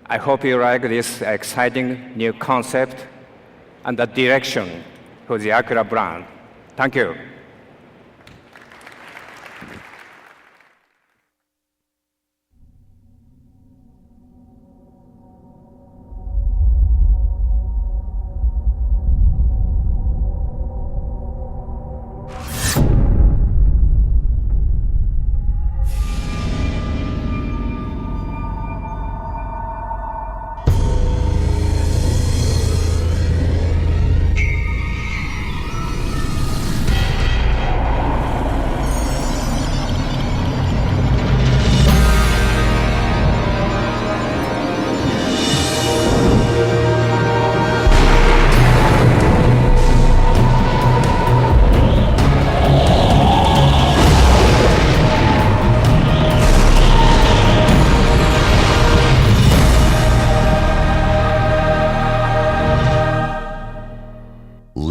I hope you like this exciting new concept and the direction for the Acura brand. Thank you.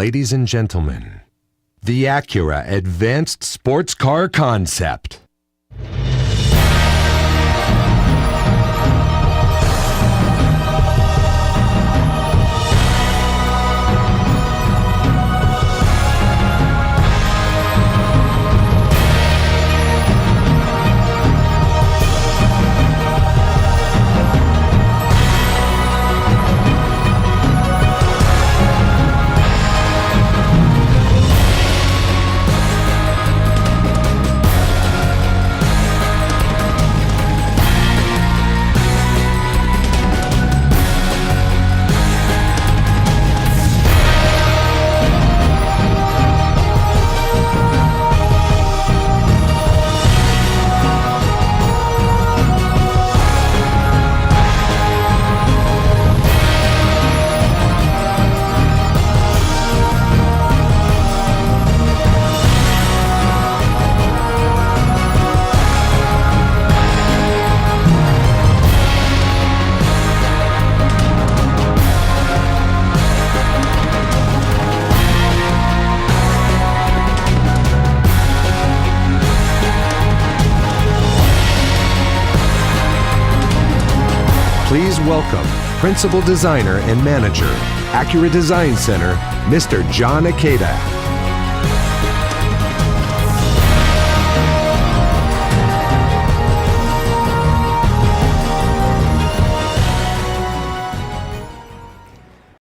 Ladies and gentlemen, the Acura Advanced Sports Car Concept. Please welcome Principal Designer and Manager, Acura Design Center, Mr. John Acada.